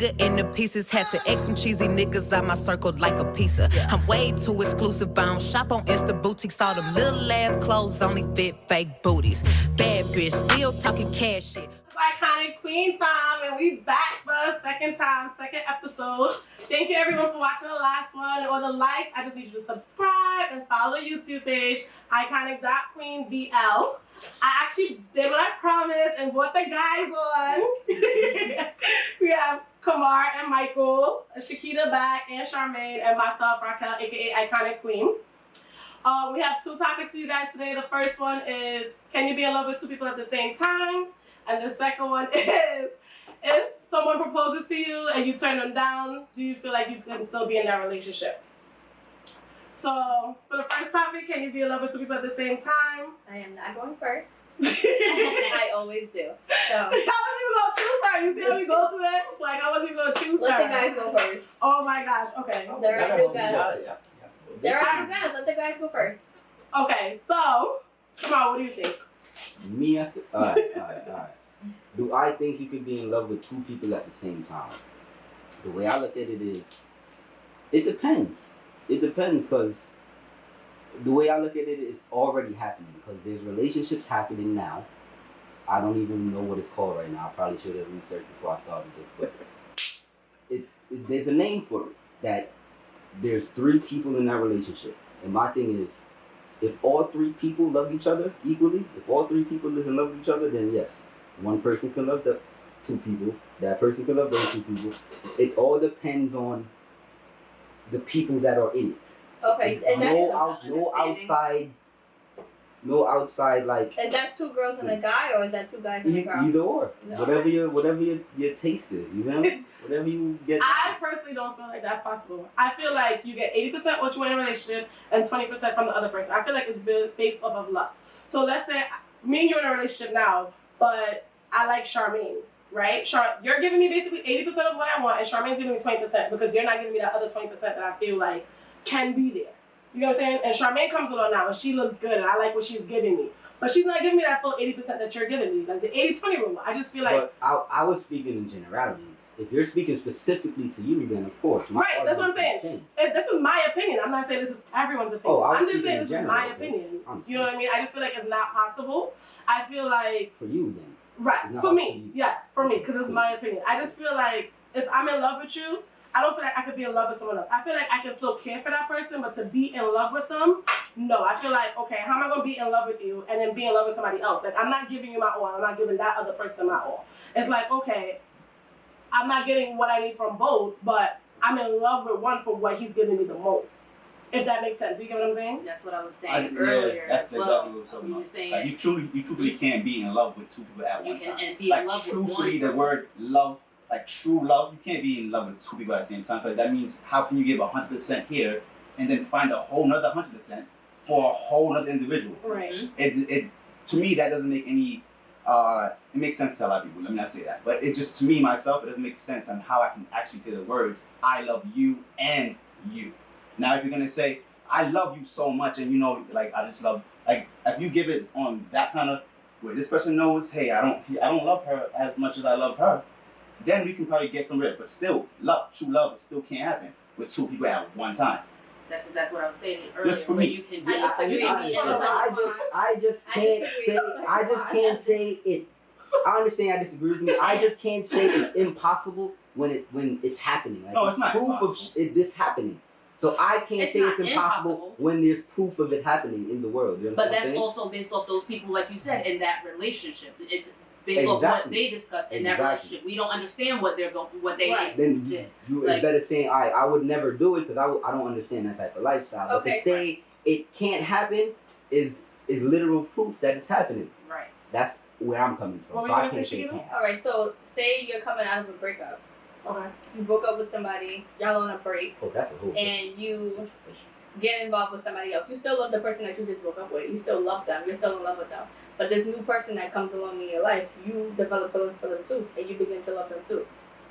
In the pieces, had to X some cheesy niggas out my circle like a pizza. I'm way too exclusive, I don't shop on Insta boutiques. All them little ass clothes only fit fake booties. Bad bitch, still talking cash shit. Iconic Queen time, and we back for a second episode. Thank you everyone for watching the last one or the likes. I just need you to subscribe and follow the YouTube page, Iconic.QueenVL. I actually did what I promised and brought the guys on. We have Kamar and Michael, Shakita back, and Charmaine, and myself, Raquel, aka Iconic Queen. We have two topics for you guys today. The first one is, can you be in love with two people at the same time? And the second one is, if someone proposes to you and you turn them down, do you feel like you can still be in that relationship? So, for the first topic, can you be in love with two people at the same time? I am not going first. I always do. So I wasn't even going to choose her. You see how we go through this? Like, I wasn't even going to choose her. Let the guys go first. Oh my gosh, okay. There are two guys. There are two guys. Let the guys go first. Okay, so, come on, what do you think? Me, alright. Do I think you could be in love with two people at the same time? The way I look at it is, it depends. It depends, because the way I look at it is already happening, because there's relationships happening now. I don't even know what it's called right now. I probably should have researched before I started this, but there's a name for it, that there's three people in that relationship. And my thing is, if all three people love each other equally, if all three people is in love with each other, then yes, one person can love the two people, that person can love those two people. It all depends on the people that are in it. Okay, and no outside like. Is that two girls and a guy, or is that two guys and a girl? Either or, no. whatever your taste is, you know, whatever you get. I personally don't feel like that's possible. I feel like you get 80% what you want in a relationship and 20% from the other person. I feel like it's based off of lust. So let's say me and you are in a relationship now, but I like Charmaine, right? You're giving me basically 80% of what I want, and Charmaine's giving me 20% because you're not giving me that other 20% that I feel like can be there. You know what I'm saying? And Charmaine comes along now and she looks good and I like what she's giving me. But she's not giving me that full 80% that you're giving me. Like the 80-20 rule. I just feel like... But I was speaking in generalities. If you're speaking specifically to you, then of course. Right, that's what I'm saying. This is my opinion. I'm not saying this is everyone's opinion. Oh, I'm just saying this is my opinion. You know what I mean? I just feel like it's not possible. I feel like... For you then. Right, for me. Yes, for me, because it's my opinion. I just feel like if I'm in love with you, I don't feel like I could be in love with someone else. I feel like I can still care for that person, but to be in love with them, no. I feel like, okay, how am I going to be in love with you and then be in love with somebody else? Like, I'm not giving you my all. I'm not giving that other person my all. It's like, okay, I'm not getting what I need from both, but I'm in love with one for what he's giving me the most. If that makes sense. You get what I'm saying? That's what I was saying earlier. Yeah, that's exactly what I was talking about. Saying, like, you truly can't be in love with two people at one time. And be like, in love truthfully, with one the word love, like true love, you can't be in love with two people at the same time, because that means how can you give 100% here and then find a whole nother 100% for a whole nother individual? Right. It to me, that doesn't make any it makes sense to a lot of people, let me not say that, but it just, to me myself, it doesn't make sense on how I can actually say the words I love you and you. Now if you're gonna say I love you so much, and you know, like I just love, like if you give it on that kind of where this person knows, hey, I don't love her as much as I love her, then we can probably get some rid. But still, true love, still can't happen with two people at one time. That's exactly what I was stating earlier. Just for me. You can do it. I just can't say it. I understand I disagree with me. I just can't say it's impossible when it's happening. Like, no, it's not proof impossible. of this happening. So I can't say it's impossible impossible when there's proof of it happening in the world. You know but that's also based off those people, like you said, in that relationship. It's based off what they discussed in that relationship. We don't understand what they're going, what they Then you like, it's better saying, I would never do it because I don't understand that type of lifestyle. But to say it can't happen is literal proof that it's happening. Right. That's where I'm coming from. So I can't say it can't. All right. So say you're coming out of a breakup. Okay. You broke up with somebody, y'all on a break, that's a whole and you get involved with somebody else. You still love the person that you just broke up with. You still love them. You're still in love with them. But this new person that comes along in your life, you develop feelings for them too, and you begin to love them too.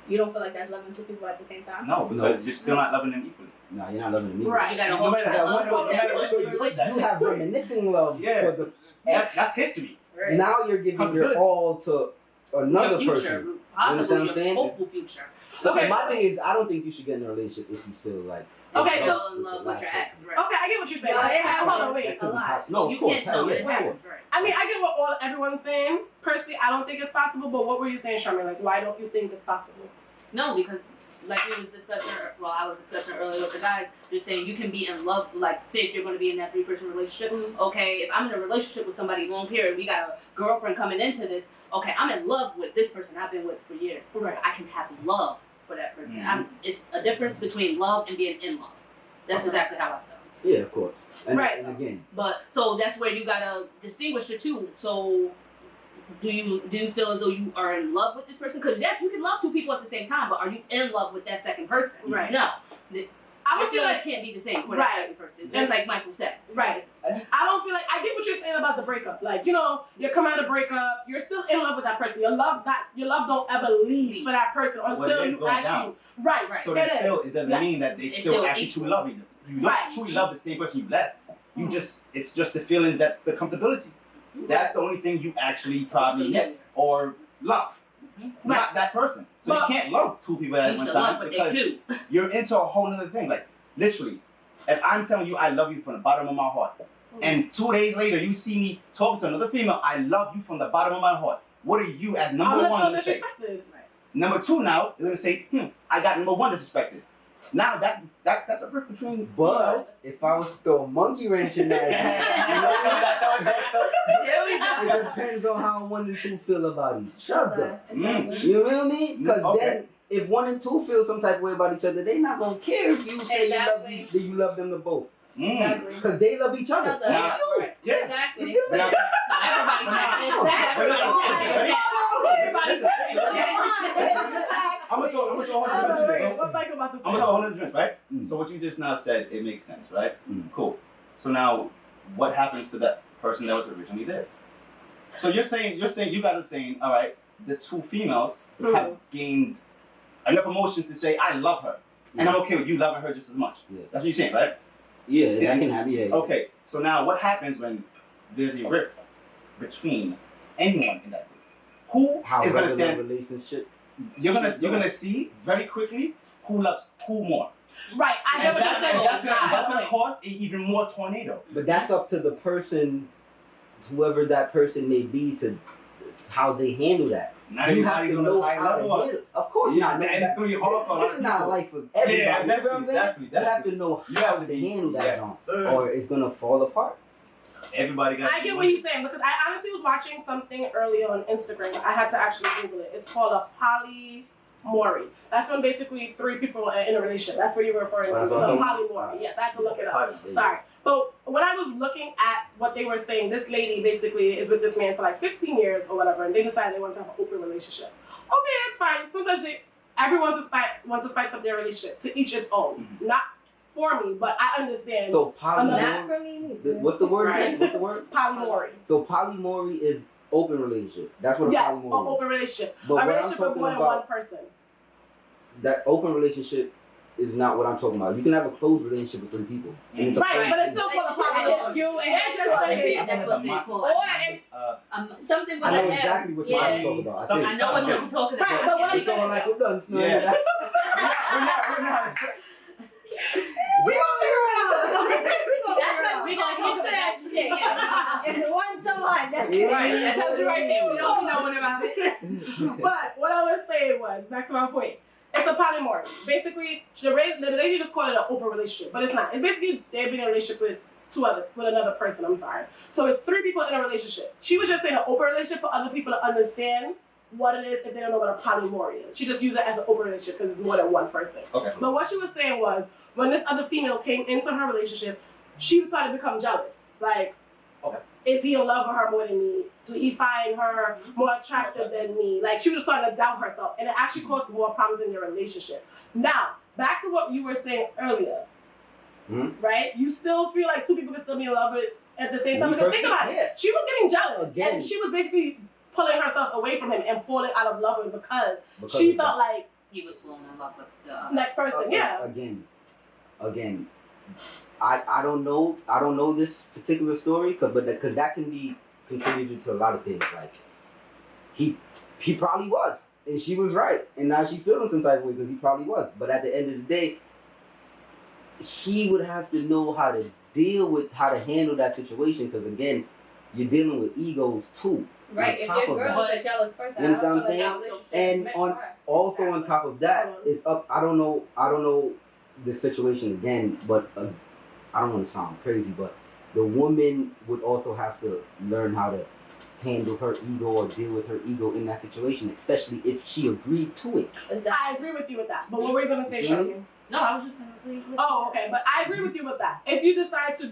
You don't feel like that's loving two people at the same time? No, because you're still not loving them equally. No, you're not loving them equally. Right. You gotta hold You have reminiscing love for the ex. That's history. Right. Now you're giving your all to another person. Possibly what I'm saying? hopeful future. So Okay, my so- thing is, I don't think you should get in a relationship if you still like. Okay, so- Fall in love with your ex, right? Okay, I get what you're saying. Yeah, yeah, Hold on, That wait. could be lot. top- No, You of course, can't hell know yeah, it of course. happens, right? I mean, I get what everyone's saying. Personally, I don't think it's possible. But what were you saying, Charmaine? Like, why don't you think it's possible? No, because like we was discussing, well, I was discussing earlier with the guys, just saying you can be in love, like say if you're going to be in that 3-person relationship, okay, if I'm in a relationship with somebody long period, we got a girlfriend coming into this, okay, I'm in love with this person I've been with for years. Right. I can have love for that person. Mhm. It's a difference between love and being in love. That's exactly how I feel. Yeah, of course. And, Right. and again, But so that's where you gotta distinguish the two. So do you feel as though you are in love with this person? Because yes, you can love two people at the same time, but are you in love with that second person? Right. No. I Your don't feel feelings like can't be the same for Right. that second person. Just like Michael said. Right. I don't feel like I get what you're saying about the breakup. Like, you know, you're coming out of breakup, you're still in love with that person. Your love don't ever leave for that person until it's you going actually down. right. Right. So It that still, is. it doesn't Yes. mean that they It's still still actually equal. truly love you. You don't Right. truly love the same person you left. You just, it's just the feelings that the comfortability. That's the only thing you actually probably miss or love. Not that person. So But- you can't love two people at You one still love time what they because do. you're into a whole other thing. Like literally, if I'm telling you I love you from the bottom of my heart, and 2 days later you see me talking to another female, I love you from the bottom of my heart. What are you as number I'm one gonna gonna feel say? disrespected. Number two now, you're gonna say, I got number one disrespected. Now that's a difference between but females. if I was to throw a monkey wrench in that, There we go. it depends on how 1 and 2 feel about each other. Mm. You feel me? Because Okay. then, if 1 and 2 feel some type of way about each other, they not gonna care if you say Exactly. you love them to both. Exactly. Because they love each other. Other. Nah. Right. Yeah. Exactly. You feel me? Now, Everybody's happy. Everybody's happy. Everybody's happy. I'm gonna throw a whole Oh, other wait, drink. what Michael about to say? I'm gonna throw a whole other drink, right? Mm. So what you just now said, it makes sense, right? Mm. Cool. So now, what happens to that person that was originally there? So you're saying you guys are saying, all right, the two females have gained enough emotions to say I love her, and I'm okay with you loving her just as much. Yeah. That's what you're saying, right? Yeah, that can happen. Yeah. Okay. So now, what happens when there's a rift between anyone in that group? Who How is gonna regular stand? relationship? You're gonna see very quickly who loves who more. Right, I get And what you're saying. that's gonna cause an even more tornado. But that's up to the person, whoever that person may be, to how they handle that. Not You have everybody's to gonna know high how to level up. handle. Of course Yeah, not. and it's gonna be hard for a lot This of is not people. life for everybody. Yeah, you know what I'm saying? definitely. You have to know You how have to to be- handle that, yes, John, sir. or it's gonna fall apart. Everybody got. I get what he's saying because I honestly was watching something earlier on Instagram. I had to actually Google it. It's called a polyamory. That's when basically 3 people are in a relationship. That's what you were referring to. That's It's what a I'm polyamory. Yes, I had to look it up. Party. Sorry. But when I was looking at what they were saying, this lady basically is with this man for like 15 years or whatever, and they decided they want to have an open relationship. Okay, that's fine. Sometimes everyone wants to spice up their relationship, to each its own. Not for me, but I understand So Not polyamory. for me neither. What's the word? Right. What's the word? polyamory. So polyamory is open relationship. That's what a Yes, an polyamory is. open relationship. But A what I'm relationship with talking more than one about, person. that open relationship is not what I'm talking about. You can have a closed relationship with 3 people. And it's a Right, closed but it's still relationship. called a polyamory. You They're just saying- That's what they call Or it. something with I know an M. exactly what you're Yeah. talking about. Some- I know what you're talking about. Right, but what I'm It's all like we're done. No, Yeah. that- We're not. We gonna figure it out. We gonna keep to that shit. Yeah. If you want someone, that's Yeah. Right, that tells you right there. We don't be knowing about it. But what I was saying was, back to my point, it's a polyamory. Basically, the lady just called it an open relationship, but it's not. It's basically they've been in a relationship with another person. I'm sorry. So it's 3 people in a relationship. She was just saying an open relationship for other people to understand what it is if they don't know what a polyamory is. She just used it as an open relationship because it's more than one person. Okay. But what she was saying was, when this other female came into her relationship, she started to become jealous. Like, Okay. is he in love with her more than me? Do he find her more attractive than me? Like, she was starting to doubt herself, and it actually caused more problems in their relationship. Now, back to what you were saying earlier, right? You still feel like 2 people can still be in love with at the same time. Me Because think about personally, yeah. it. She was getting jealous, Again. and she was basically pulling herself away from him and falling out of love with him because Because she of felt like He was falling in love with the next person. Yeah. Again, I don't know this particular story, because that can be contributed to a lot of things. Like he probably was. and she was right, and now she's feeling some type of way because he probably was. But at the end of the day, he would have to know how to handle that situation because again, you're dealing with egos too. Right, if your girl is a jealous person, you understand what I'm saying? And also on top of that, it's up. I don't know the situation again, but I don't want to sound crazy, but the woman would also have to learn how to handle her ego or deal with her ego in that situation, especially if she agreed to it. I agree with you with that. But what were you gonna say, Shirley? No, I was just gonna agree with Oh, okay. But I agree with you with that. If you decide to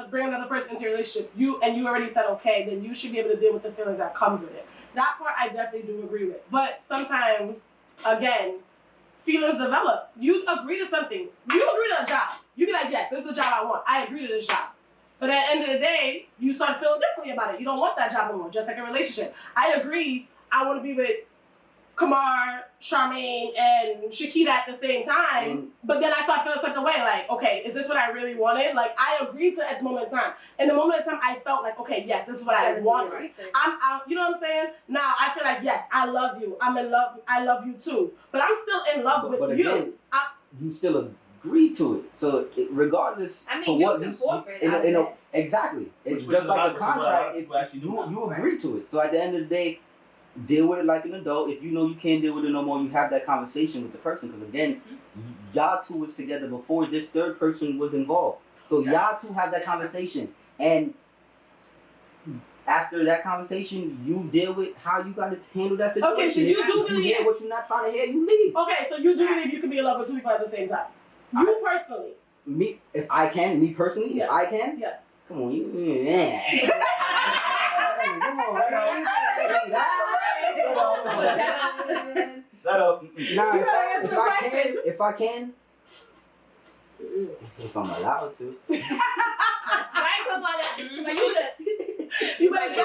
bring another person into your relationship, you already said okay, then you should be able to deal with the feelings that comes with it. That part I definitely do agree with. But sometimes, again, feelings develop. You agree to something. You agree to a job. You be like, yes, this is the job I want. I agree to this job. But at the end of the day, you start feeling differently about it. You don't want that job anymore, just like a relationship. I agree, I want to be with Kamar, Charmaine, and Shakita at the same time, but then I start feeling something way, like, okay, is this what I really wanted? Like, I agreed to at the moment in time. In the moment in time, I felt like, okay, yes, this is what I wanted. I'm you know what I'm saying? Now, I feel like, yes, I love you. I'm in love. I love you too. But I'm still in love with again, you. You still agree to it. So regardless you what can you forfeit exactly. It's Which just like a contract. If actually You agree to it. So at the end of the day, deal with it like an adult. If you know you can't deal with it no more, you have that conversation with the person. Because again, y'all two was together before this third person was involved. So y'all two have that conversation. And after that conversation, you deal with how you got to handle that situation. Okay, so you do believe... hear what you're not trying to hear, you leave. Okay, so you do believe you can be in love with two people at the same time? You personally? Me, if I can, me personally, yes. if I can? Yes. Come on, you... Come on, Set up. Nah, if I can, if I'm allowed to. That's right, come on, you better try. You better try.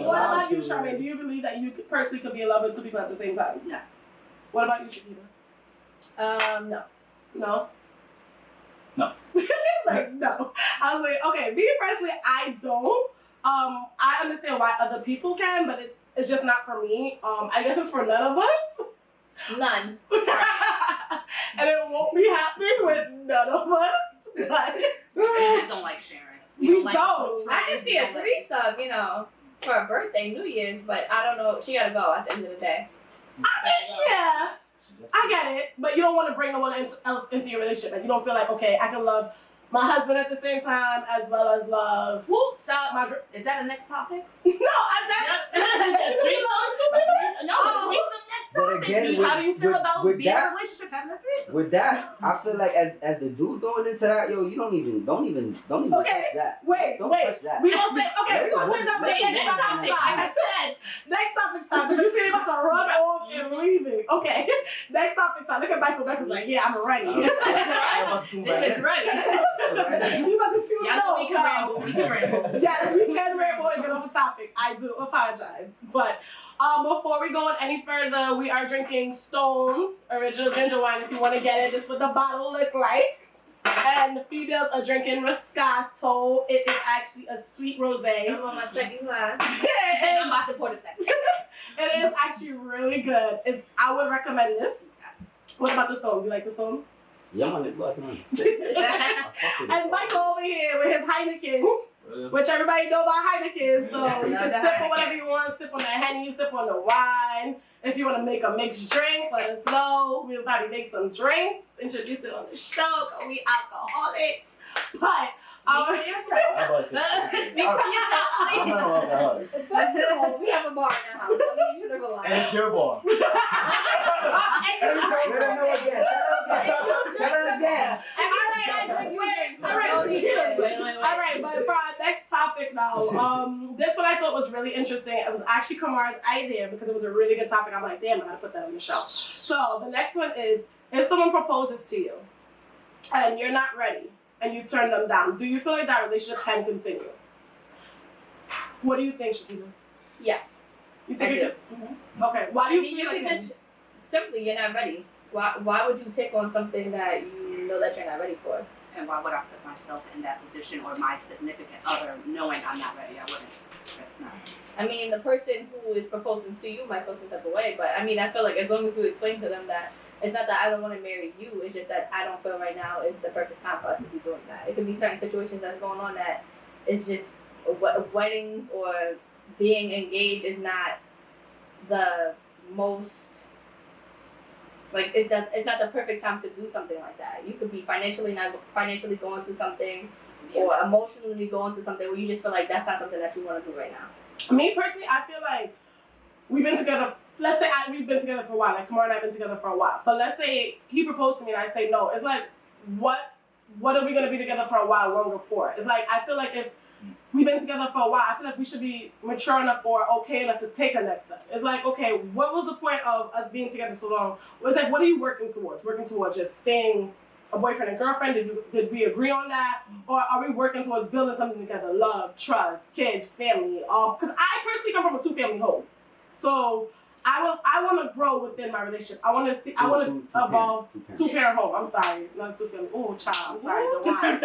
What about you, Charmaine? Do you believe that you personally could be in love with two people at the same time? No. What about you, Shakita? No. No? No. Like, no. I was like, okay, me personally, I don't. I understand why other people can, but it's just not for me. I guess it's for none of us. None. And it won't be happening with none of us. But We just don't like sharing. We don't. I can see a threesome, for a birthday, New Year's, but I don't know. She gotta go at the end of the day. Yeah, I get it. But you don't want to bring no one else into your relationship. Like, you don't feel like, okay, I can love my husband at the same time as well as love. Whoop, stop. My Is that the next topic? No, threesome next But topic. again, How do you feel about being in that, a relationship having a threesome? With that, I feel like as the dude going into that, yo, you don't even Okay, touch that. wait. Touch that. We gonna say that for the Say next topic. Like I said, next topic time. You see, about to run off and leaving. Okay, next topic time. Look at Michael Becker's like, yeah, I'm ready. This is right. You about to tune Yeah, we can ramble. We can ramble. Yes, we can ramble and get off the topic. I do apologize. But before we go on any further, we are drinking Stone's original ginger wine. If you want to get it, this is what the bottle look like. And the females are drinking Moscato. It is actually a sweet rosé. I'm on my second glass. And I'm about to pour the second. It is actually really good. I would recommend this. Yes. What about the Stones? You like the Stones? Yeah, man, it's black, man. And Michael over here with his Heineken, which everybody know about Heineken. So you can sip on whatever you want. Sip on the Henny, sip on the wine. If you want to make a mixed drink, let us know. We'll probably make some drinks, introduce it on the show, because we alcoholics. But Speak for yourself. Speak for yourself, please. I'm not alcoholic. First of all, we have a bar in our house. So you should have relied. And it's your bar. Let her know again. Tell her again. Every night I drink All right, but for our next topic now, this one I thought was really interesting. It was actually Kamar's idea because it was a really good topic. I'm like, damn, I gotta put that on the show. So the next one is, if someone proposes to you and you're not ready and you turn them down, do you feel like that relationship can continue? What do you think, Shakita? Yes. You think it could? Mm-hmm. Okay. Why do you feel like just simply you're not ready. Why would you take on something that you know that you're not ready for? and why would I put myself in that position or my significant other knowing I'm not ready? I wouldn't. That's not. I mean, the person who is proposing to you might feel some type of way, but I mean, I feel like as long as you explain to them that it's not that I don't want to marry you, it's just that I don't feel right now is the perfect time for us to be doing that. It could be certain situations that's going on that it's just weddings or being engaged is not the most, like, it's not the perfect time to do something like that. You could be financially going through something or emotionally going through something where you just feel like that's not something that you want to do right now. Me personally, I feel like we've been together. Let's say we've been together for a while. Like Kamar and I've been together for a while. But let's say he proposed to me and I say no. It's like, what are we gonna be together for a while longer for? It's like, I feel like if we've been together for a while, I feel like we should be mature enough or okay enough to take a next step. It's like, okay, what was the point of us being together so long? It's like, what are you working towards? Working towards just staying a boyfriend and girlfriend? Did we agree on that? Or are we working towards building something together? Love, trust, kids, family. Because I personally come from a 2-family home. So I want to grow within my relationship. I want to evolve. 2-parent home. I'm sorry, not 2-family. Oh, child. I'm sorry. The why.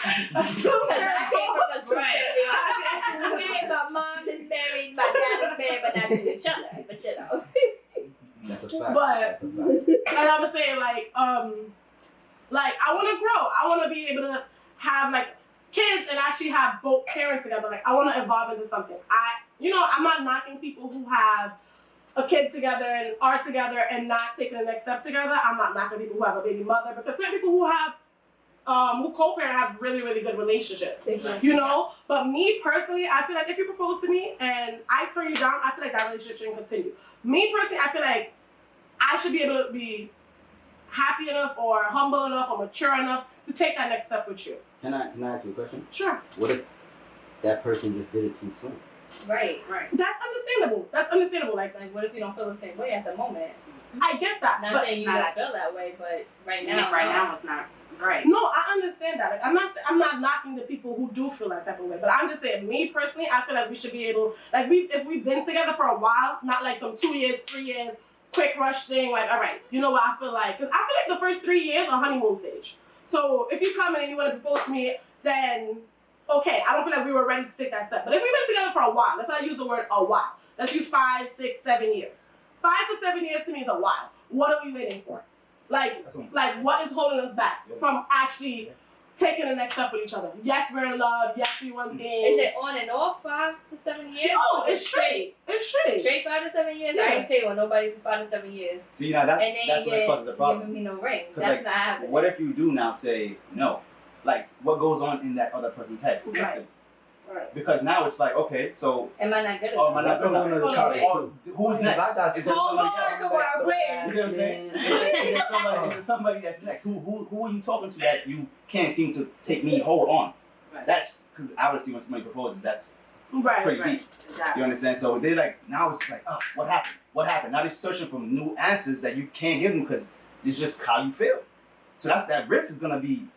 Because I came from a right. Okay, my mom is married, my dad is married, but not to each other. But you know. That's a fact. But That's a fact. and I was saying like I want to grow. I want to be able to have like kids and actually have both parents together. Like I want to evolve into something. I'm not knocking people who have a kid together and are together and not taking the next step together. I'm not knocking people who have a baby mother, because some people who have who co-parent have really, really good relationships. You know? But me personally, I feel like if you propose to me and I turn you down, I feel like that relationship shouldn't continue. Me personally, I feel like I should be able to be happy enough or humble enough or mature enough to take that next step with you. Can I ask you a question? Sure. What if that person just did it too soon? Right. That's understandable. Like What if you don't feel the same way at the moment? I get that. Not but saying you don't feel that way, but right now, now it's not right. no, I understand that. Like, I'm not knocking the people who do feel that type of way, but I'm just saying, me personally, I feel like we should be able, like, if we've been together for a while, not like some 2 years, 3 years, quick rush thing. Like, all right, you know what I feel like? Because I feel like the first 3 years are honeymoon stage. So if you come in and you want to propose to me, then okay, I don't feel like we were ready to take that step. But if we've been together for a while, let's not use the word a while. Let's use 5, 6, 7 years. 5 to 7 years to me is a while. What are we waiting for? Like what is holding us back from actually taking the next step with each other? Yes, we're in love. Yes, we want things. Is it on and off 5 to 7 years? No, it's straight. It's straight. Straight 5 to 7 years? Yeah. I ain't staying with nobody for 5 to 7 years. See, now that's And then what causes a you problem. giving me no ring. 'Cause, That's like, not happening. What if you do now say no? Like, what goes on in that other person's head? Right. Right. Because now it's like, okay, so Am I not good at am I not That's good another enough? topic, Or who's next? I got Is there Hold somebody on, else? come on, wait. You know what I'm saying? Is there somebody that's next? Who are you talking to that you can't seem to take me hold on? Right. That's because obviously when somebody proposes, that's Right. pretty Right. deep. Exactly. You understand? So they're like, now it's like, oh, what happened? What happened? Now they're searching for new answers that you can't give them because it's just how you feel. So that rift is gonna be.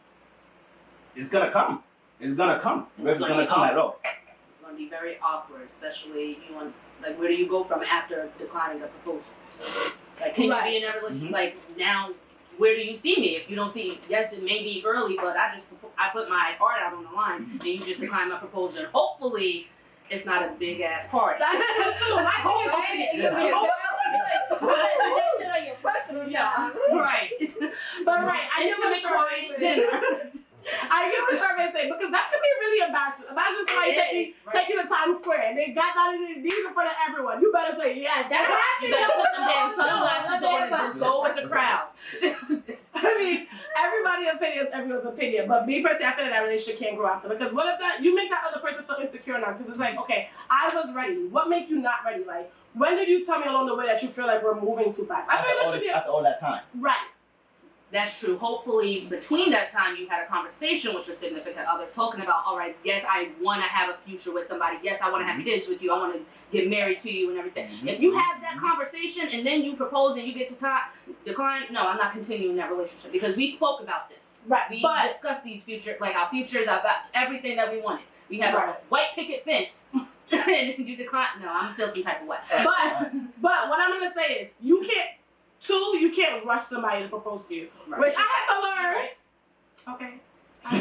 It's gonna come. It's gonna come. Rift is gonna gonna be come at all. It's going to be very awkward, especially you want, like, where do you go from after declining the proposal? Like, can Right. you be in a relationship? Mhm. Like, now, where do you see me? If you don't see, yes, it may be early, but I put my heart out on the line, and you just decline my proposal. And hopefully, it's not a big ass party. That's true too. My thing is, Right? It Yeah. could be a good that shit on your personal Yeah, job. right. but right, I get what Intimate quiet Charmaine dinner. I get what Charmaine saying, because that could be really embarrassing. Imagine somebody It is, taking the Times Square and they got that in these in front of everyone. You better say yes. That You happens. gotta put them damn No, sunglasses on and just go with the crowd. I mean, everybody's opinion is everyone's opinion. But me personally, I feel like that relationship can't grow after. Because what if you make that other person feel insecure now? Because it's like, okay, I was ready. What make you not ready? Like, when did you tell me along the way that you feel like we're moving too fast? I feel like that should be After all that time. right. That's true. Hopefully, between that time, you had a conversation with your significant other, talking about, all right, yes, I want to have a future with somebody. Yes, I want to have kids with you. I want to get married to you and everything. Mhm. If you have that conversation and then you propose and you get to decline, no, I'm not continuing that relationship because we spoke about this. Right. We But discussed these our futures, about everything that we wanted. We have Right. a white picket fence, and you decline. No, I'm gonna feel some type of way. but what I'm gonna say is you can't rush somebody to propose to you. Right. Which I had to learn. Right. Okay. I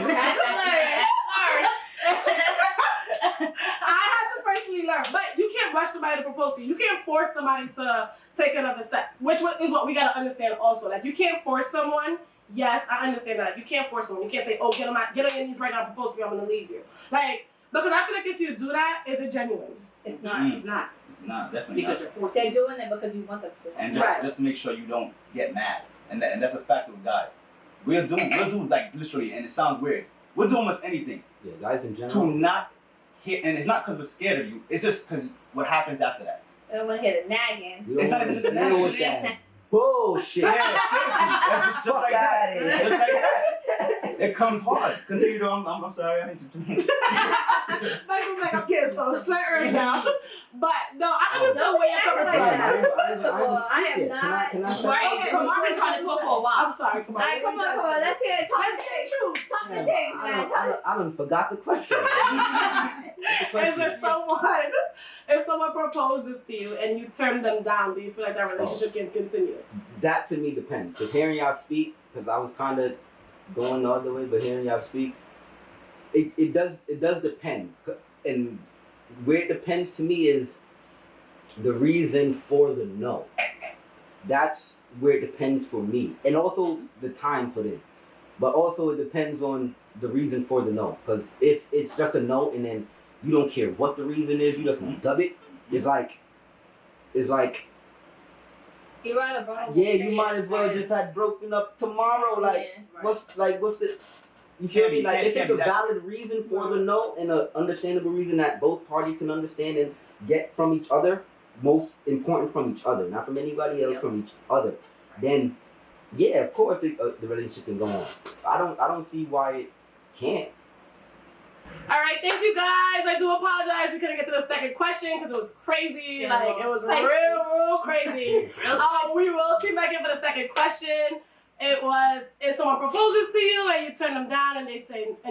had to personally learn, but you can't rush somebody to propose to you. You can't force somebody to take another step, which is what we gotta understand also. Like, you can't force someone. Yes, I understand that. You can't force someone. You can't say, "Oh, get on your knees right now, and propose to me. I'm gonna leave you." Like, because I feel like if you do that, is it genuine? It's not. Mm. It's not. It's not, definitely Because not. you're forcing. They're doing it because you want them to. And Right. just to make sure you don't get mad. And that's a factor with guys. We'll do like literally, and it sounds weird. We'll do almost anything Yeah, guys in to general. not hit, and it's not because we're scared of you. It's just because what happens after that. I don't want to hear the nagging. You It's don't not even wanna just deal that. with that bullshit. Yeah, seriously, that's just Fuck like that. outta here. Just like that. It comes hard. Continue to. I'm sorry. I need to. Michael's like, I'm getting so upset right now. But no, I understand No, where you're coming like from. that. First of all, I am Can not- Can I say? Right. Okay, Kamar been trying to talk for a while. I'm sorry, come on. Alright, come on. Let's hear it. Let's get true. Talk the Yeah, things, man. I done forgot the question. What's the Is question? there if someone proposes to you and you turn them down, do you feel like that relationship can continue? That to me depends. Because hearing y'all speak, because I was kind of going the other way, but hearing y'all speak, it does depend. And where it depends to me is the reason for the no. That's where it depends for me. And also the time put in. But also it depends on the reason for the no. Because if it's just a no and then you don't care what the reason is, you just want to dub it, it's like You're right, bro. yeah, you might as well just had broken up tomorrow. Like, Yeah. what's the? You feel me? Like, if it's a that- valid reason for the no and an understandable reason that both parties can understand and get from each other, most important from each other, not from anybody else, from each other, then yeah, of course the relationship can go on. I don't see why it can't. All right, thank you guys. I do apologize. We couldn't get to the second question because it was crazy. Yeah, like, it was spicy. real crazy. Real We will tune back in for the second question. It was, if someone proposes to you and you turn them down and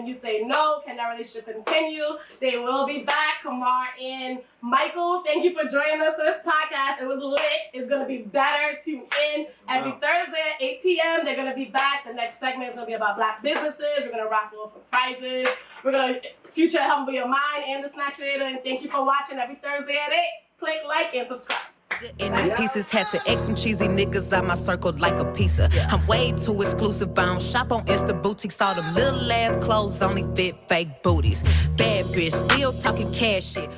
you say no, can that relationship continue? They will be back. Kamar and Michael, thank you for joining us for this podcast. It was lit. It's gonna be better. Tune in every Thursday at 8 p.m. They're gonna be back. The next segment is gonna be about Black businesses. We're gonna raffle off some prizes. We're gonna feature Humble Your Mind and the Snatch Creator. And thank you for watching every Thursday at 8. Click like and subscribe. In the pieces, had to X some cheesy niggas out my circle like a pizza. I'm way too exclusive. I don't shop on Insta boutiques. All them little ass clothes only fit fake booties. Bad bitch, still talking cash shit.